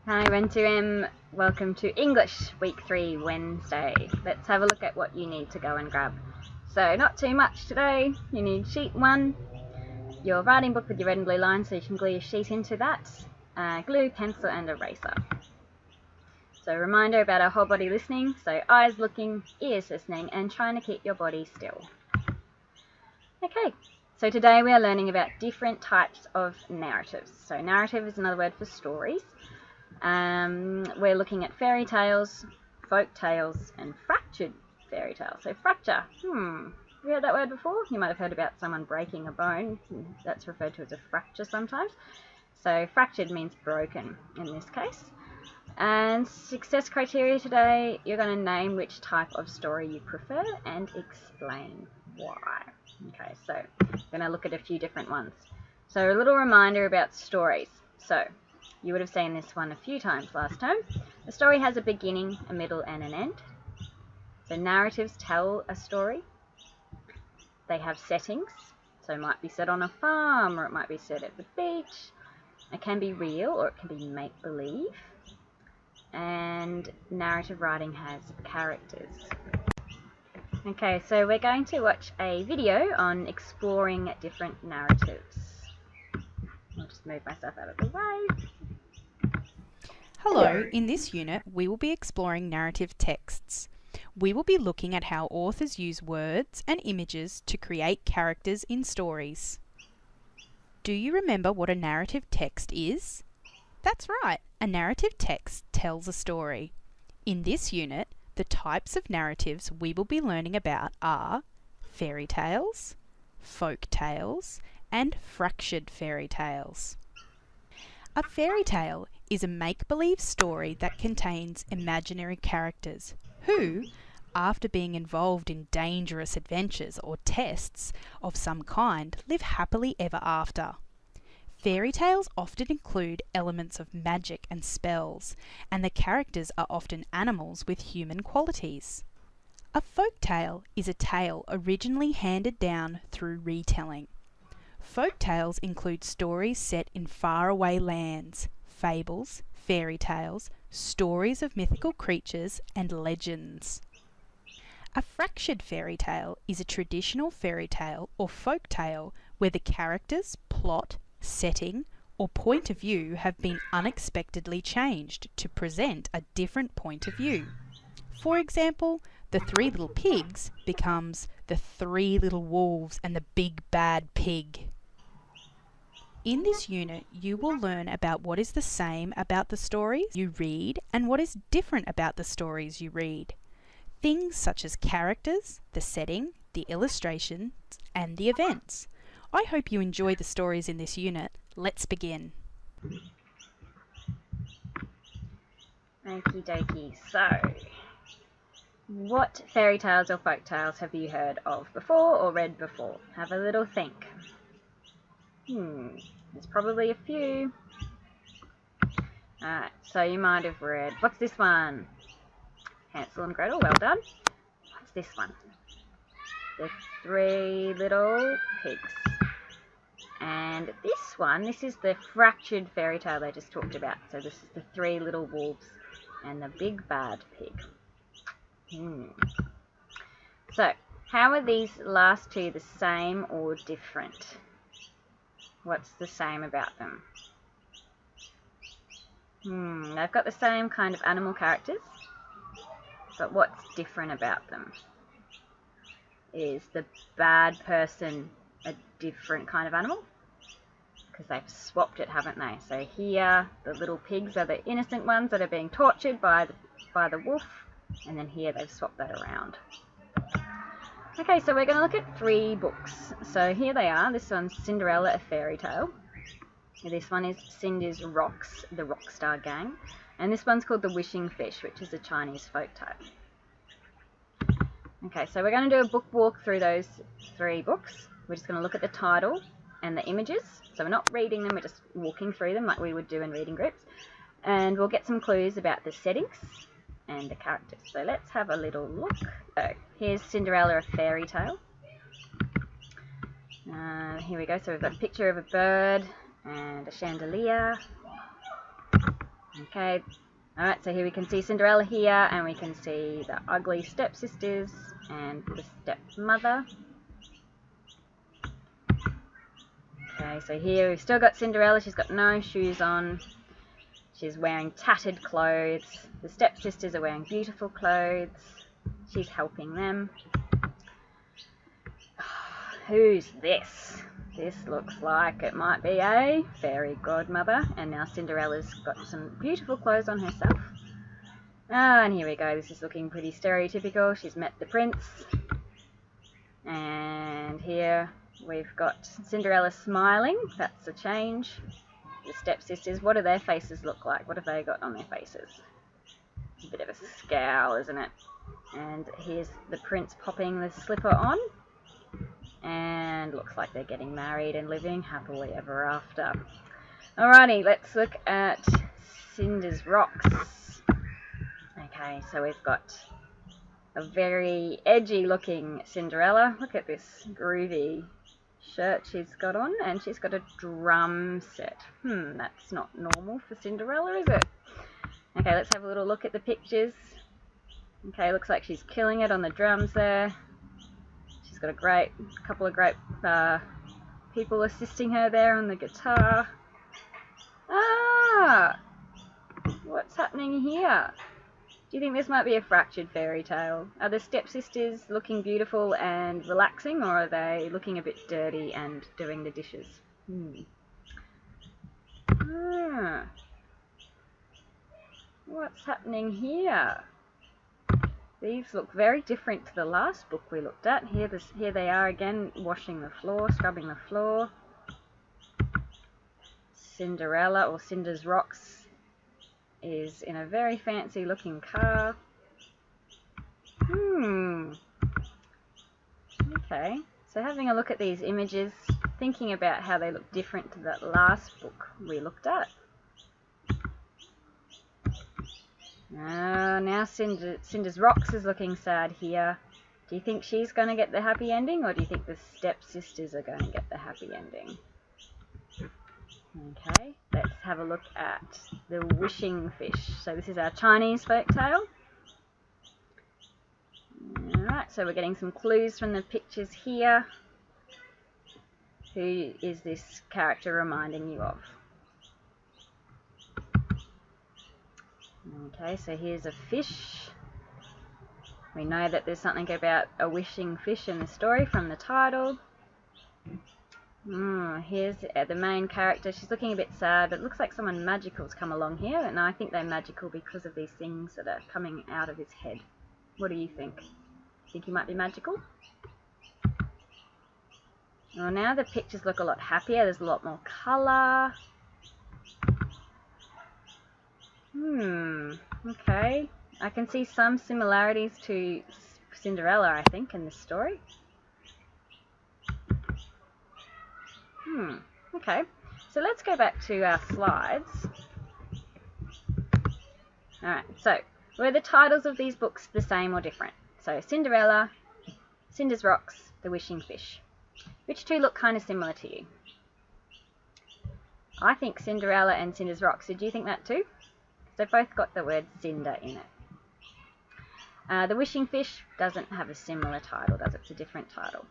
Hi, Rent2M. Welcome to English Week 3 Wednesday. Let's have a look at what you need to go and grab. So, not too much today. You need sheet 1, your writing book with your red and blue lines so you can glue your sheet into that, glue, pencil and eraser. So, reminder about our whole body listening. So, eyes looking, ears listening and trying to keep your body still. Okay, so today we are learning about different types of narratives. So, narrative is another word for stories. We're looking at fairy tales, folk tales, and fractured fairy tales. So fracture, have you heard that word before? You might have heard about someone breaking a bone. That's referred to as a fracture sometimes. So fractured means broken in this case. And success criteria today, you're going to name which type of story you prefer and explain why. Okay, so we're going to look at a few different ones. So a little reminder about stories. So you would have seen this one a few times last time. The story has a beginning, a middle, and an end. So narratives tell a story. They have settings. So it might be set on a farm, or it might be set at the beach. It can be real, or it can be make-believe. And narrative writing has characters. Okay, so we're going to watch a video on exploring different narratives. I'll just move myself out of the way. Hello, in this unit we will be exploring narrative texts. We will be looking at how authors use words and images to create characters in stories. Do you remember what a narrative text is? That's right, a narrative text tells a story. In this unit, the types of narratives we will be learning about are fairy tales, folk tales, and fractured fairy tales. A fairy tale is a make-believe story that contains imaginary characters who, after being involved in dangerous adventures or tests of some kind, live happily ever after. Fairy tales often include elements of magic and spells, and the characters are often animals with human qualities. A folk tale is a tale originally handed down through retelling. Folk tales include stories set in faraway lands, fables, fairy tales, stories of mythical creatures, and legends. A fractured fairy tale is a traditional fairy tale or folk tale where the characters, plot, setting, or point of view have been unexpectedly changed to present a different point of view. For example, the Three Little Pigs becomes the Three Little Wolves and the Big Bad Pig. In this unit, you will learn about what is the same about the stories you read and what is different about the stories you read. Things such as characters, the setting, the illustrations, and the events. I hope you enjoy the stories in this unit. Let's begin. Okie dokie, so what fairy tales or folk tales have you heard of before or read before? Have a little think. There's probably a few. Alright, so you might have read, what's this one? Hansel and Gretel, well done. What's this one? The Three Little Pigs. And this one, this is the fractured fairy tale they just talked about. So this is the Three Little Wolves and the Big Bad Pig. So, how are these last two the same or different? What's the same about them? They've got the same kind of animal characters, but what's different about them? Is the bad person a different kind of animal? Because they've swapped it, haven't they? So here, the little pigs are the innocent ones that are being tortured by the wolf, and then here they've swapped that around. Okay, so we're going to look at 3 books. So here they are. This one's Cinderella, a Fairy Tale. This one is Cinder's Rocks, the Rockstar Gang. And this one's called The Wishing Fish, which is a Chinese folk tale. Okay, so we're going to do a book walk through those 3 books. We're just going to look at the title and the images. So we're not reading them, we're just walking through them like we would do in reading groups. And we'll get some clues about the settings and the characters. So let's have a little look. So here's Cinderella, a Fairy Tale. Here we go. So we've got a picture of a bird and a chandelier. Okay, alright, so here we can see Cinderella here, and we can see the ugly stepsisters and the stepmother. Okay, so here we've still got Cinderella. She's got no shoes on. She's wearing tattered clothes. The stepsisters are wearing beautiful clothes. She's helping them. Who's this? This looks like it might be a fairy godmother. And now Cinderella's got some beautiful clothes on herself. And here we go. This is looking pretty stereotypical. She's met the prince. And here we've got Cinderella smiling. That's a change. The stepsisters, what do their faces look like? What have they got on their faces? It's a bit of a scowl, isn't it? And here's the prince popping the slipper on. And looks like they're getting married and living happily ever after. Alrighty, let's look at Cinder's Rocks. Okay, so we've got a very edgy looking Cinderella. Look at this groovy shirt she's got on, and she's got a drum set. That's not normal for Cinderella, is it? Okay, let's have a little look at the pictures. Okay, looks like she's killing it on the drums there. She's got a couple of great people assisting her there on the guitar. Ah! What's happening here? Do you think this might be a fractured fairy tale? Are the stepsisters looking beautiful and relaxing, or are they looking a bit dirty and doing the dishes? What's happening here? These look very different to the last book we looked at. Here they are again, washing the floor, scrubbing the floor. Cinderella, or Cinder's Rocks, is in a very fancy looking car. Okay, so having a look at these images, thinking about how they look different to that last book we looked at. Now Cinder's Rocks is looking sad here. Do you think she's going to get the happy ending, or do you think the stepsisters are going to get the happy ending? Okay, let's have a look at the Wishing Fish. So this is our Chinese folk tale. Alright, so we're getting some clues from the pictures here. Who is this character reminding you of? Okay, so here's a fish. We know that there's something about a wishing fish in the story from the title. Here's the main character. She's looking a bit sad, but it looks like someone magical's come along here, and I think they're magical because of these things that are coming out of his head. What do you think? Think he might be magical? Well, now the pictures look a lot happier. There's a lot more colour. Okay. I can see some similarities to Cinderella, I think, in this story. Okay, so let's go back to our slides. Alright, so were the titles of these books the same or different? So Cinderella, Cinder's Rocks, The Wishing Fish. Which two look kind of similar to you? I think Cinderella and Cinder's Rocks. Did you think that too? They've both got the word Cinder in it. The Wishing Fish doesn't have a similar title, does it? It's a different title.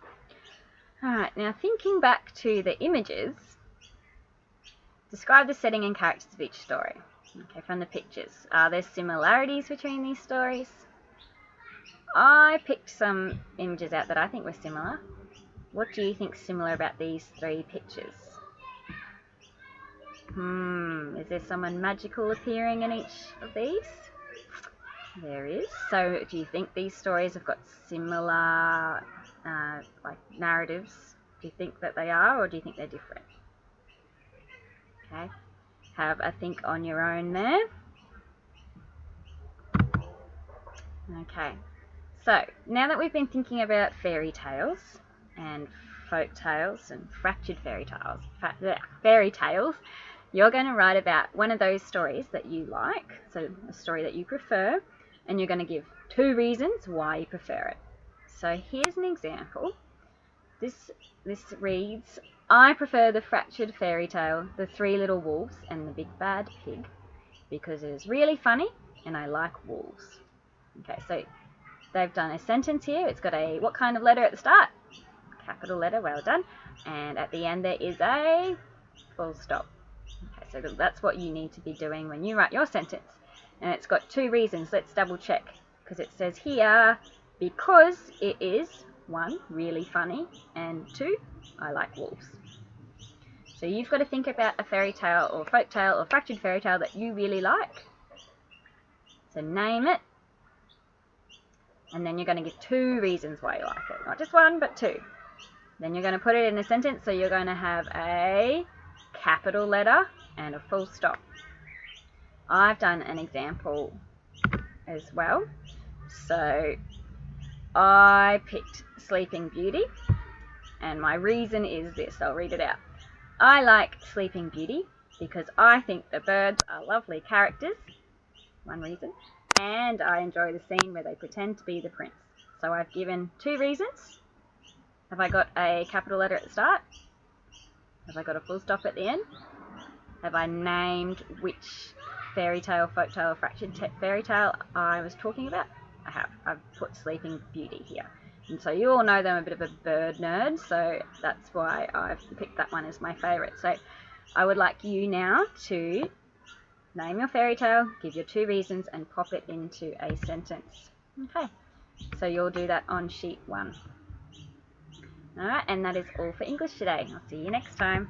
Alright, now thinking back to the images, describe the setting and characters of each story. Okay, from the pictures. Are there similarities between these stories? I picked some images out that I think were similar. What do you think's similar about these three pictures? Is there someone magical appearing in each of these? There is. So do you think these stories have got similar like narratives? Do you think that they are, or do you think they're different? Okay, have a think on your own there. Okay, so now that we've been thinking about fairy tales and folk tales and fractured fairy tales, you're going to write about one of those stories that you like, so a story that you prefer, and you're going to give 2 reasons why you prefer it. So here's an example. This reads, I prefer the fractured fairy tale, The 3 Little Wolves and the Big Bad Pig, because it is really funny and I like wolves. Okay, so they've done a sentence here. It's got a what kind of letter at the start? Capital letter, well done. And at the end there is a full stop. Okay, so that's what you need to be doing when you write your sentence. And it's got 2 reasons. Let's double check, because it says here, because it is 1, really funny, and 2, I like wolves. So you've got to think about a fairy tale or folk tale or fractured fairy tale that you really like. So name it, and then you're going to give 2 reasons why you like it. Not just 1, but 2. Then you're going to put it in a sentence, so you're going to have a capital letter and a full stop. I've done an example as well. So I picked Sleeping Beauty, and my reason is this. I'll read it out. I like Sleeping Beauty because I think the birds are lovely characters, 1 reason, and I enjoy the scene where they pretend to be the prince. So I've given 2 reasons. Have I got a capital letter at the start? Have I got a full stop at the end? Have I named which fairy tale, folk tale, fractured fairy tale I was talking about? I have. I've put Sleeping Beauty here. And so you all know that I'm a bit of a bird nerd, so that's why I've picked that one as my favourite. So I would like you now to name your fairy tale, give your 2 reasons, and pop it into a sentence. Okay, so you'll do that on sheet 1. Alright, and that is all for English today. I'll see you next time.